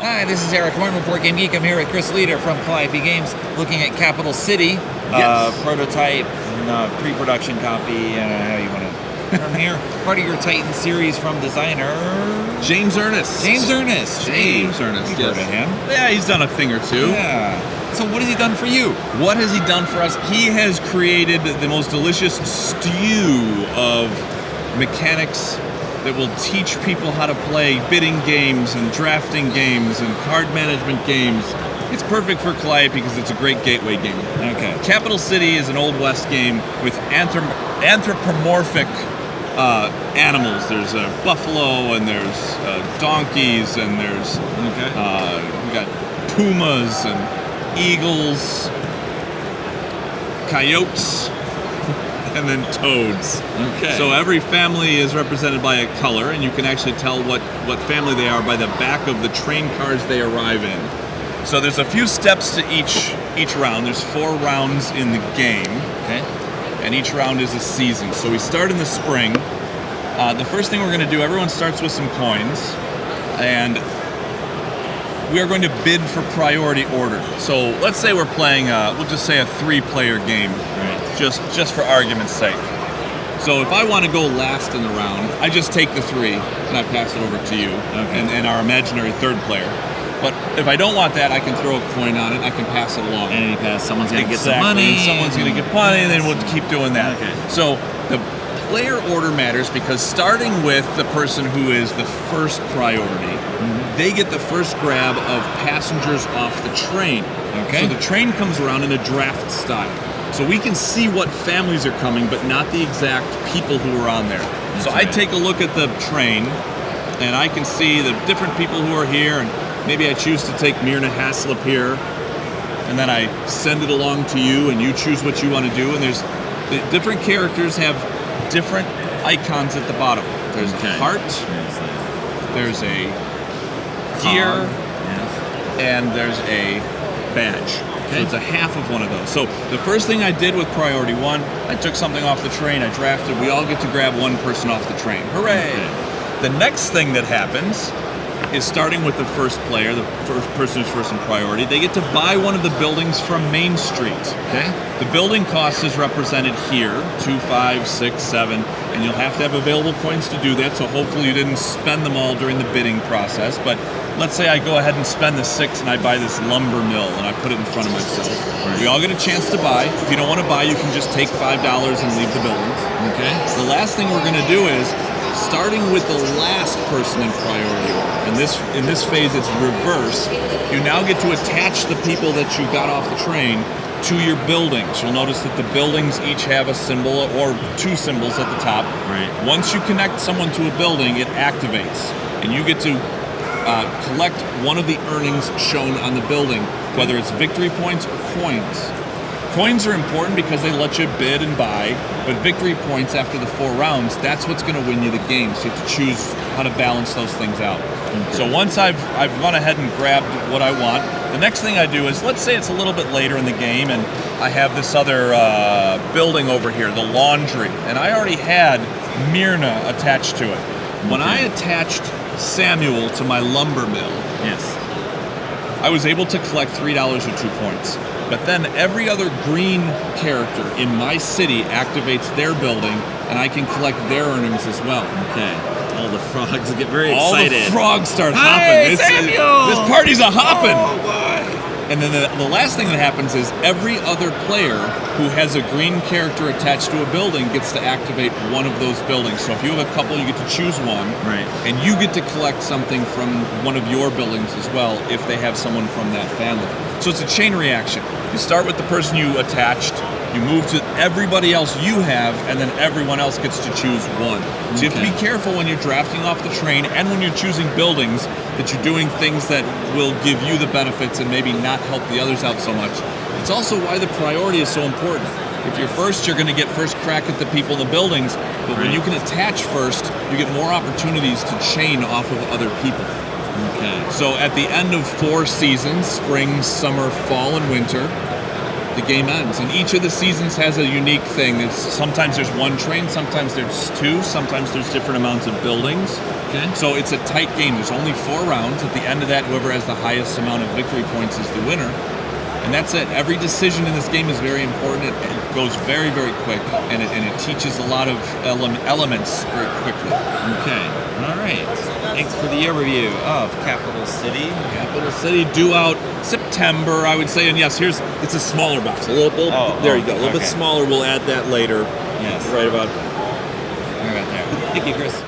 Hi, this is Eric Martin with Board Game Geek. I'm here with Chris Leader from Calliope Games, looking at Capital City, prototype, pre-production copy, how you want to term here. Part of your Titan series from designer James Ernest. James Ernest. You've heard of him. Yeah, he's done a thing or two. Yeah. So what has he done for you? What has he done for us? He has created the most delicious stew of mechanics that will teach people how to play bidding games and drafting games and card management games. It's perfect for Calliope because it's a great gateway game. Okay. Capital City is an Old West game with anthropomorphic animals. There's a buffalo and there's donkeys and there's we got pumas and eagles, coyotes, and then toads. Okay. So every family is represented by a color, and you can actually tell what family they are by the back of the train cars they arrive in. So there's a few steps to each round. There's 4 rounds in the game. Okay. And each round is a season. So we start in the spring. The first thing we're going to do, everyone starts with some coins, and we are going to bid for priority order. So let's say we're playing, we'll just say a 3-player game. Right. Just for argument's sake. So if I want to go last in the round, I just take the 3 and I pass it over to you and our imaginary 3rd player. But if I don't want that, I can throw a coin on it. I can pass it along. And someone's going to get some money. And someone's going to get money, and then we'll keep doing that. Okay. So the player order matters because starting with the person who is the first priority, they get the first grab of passengers off the train. Okay. So the train comes around in a draft style. So we can see what families are coming, but not the exact people who are on there. So I take a look at the train, and I can see the different people who are here, and maybe I choose to take Myrna Haslip here, and then I send it along to you, and you choose what you want to do. And there's the different characters have different icons at the bottom. There's a heart, there's a gear, and there's a badge. So it's a half of one of those. So the first thing I did with priority 1, I took something off the train, I drafted, we all get to grab one person off the train. Hooray! Okay. The next thing that happens is starting with the first player, the first person who's first in priority, they get to buy one of the buildings from Main Street. Okay. The building cost is represented here, 2, 5, 6, 7, and you'll have to have available coins to do that, so hopefully you didn't spend them all during the bidding process, but let's say I go ahead and spend the 6 and I buy this lumber mill and I put it in front of myself. Right. We all get a chance to buy. If you don't want to buy, you can just take $5 and leave the building. Okay. The last thing we're going to do is, starting with the last person in priority order, in this phase it's reverse, you now get to attach the people that you got off the train to your buildings. You'll notice that the buildings each have a symbol or 2 symbols at the top. Right. Once you connect someone to a building, it activates, and you get to collect one of the earnings shown on the building, whether it's victory points or coins. Coins are important because they let you bid and buy, but victory points after the 4 rounds, that's what's going to win you the game. So you have to choose how to balance those things out. Okay. So once I've gone ahead and grabbed what I want, the next thing I do is, let's say it's a little bit later in the game and I have this other building over here, the laundry, and I already had Myrna attached to it. When I attached Samuel to my lumber mill, I was able to collect $3 or 2 points. But then every other green character in my city activates their building, and I can collect their earnings as well. Okay. All the frogs get very excited. All the frogs start Hey, hopping. Samuel! This party's a hopping. Oh, boy. And then the last thing that happens is every other player who has a green character attached to a building gets to activate one of those buildings. So if you have a couple, you get to choose one. Right. And you get to collect something from one of your buildings as well if they have someone from that family. So it's a chain reaction. You start with the person you attached, you move to everybody else you have, and then everyone else gets to choose one. So you have to be careful when you're drafting off the train and when you're choosing buildings that you're doing things that will give you the benefits and maybe not help the others out so much. It's also why the priority is so important. If you're first, you're going to get first crack at the people in the buildings, but when you can attach first, you get more opportunities to chain off of other people. Okay. So at the end of 4 seasons, spring, summer, fall, and winter, the game ends. And each of the seasons has a unique thing. Sometimes there's one train, sometimes there's two, sometimes there's different amounts of buildings. Okay. So it's a tight game. There's only 4 rounds. At the end of that, whoever has the highest amount of victory points is the winner. And that's it. Every decision in this game is very important. It goes very, very quick, and it teaches a lot of elements very quickly. Okay. All right. Thanks for the overview of Capital City. Capital City due out September, I would say. And yes, it's a smaller box. There you go. A little bit smaller. We'll add that later. Yes. Right about there. Thank you, Chris.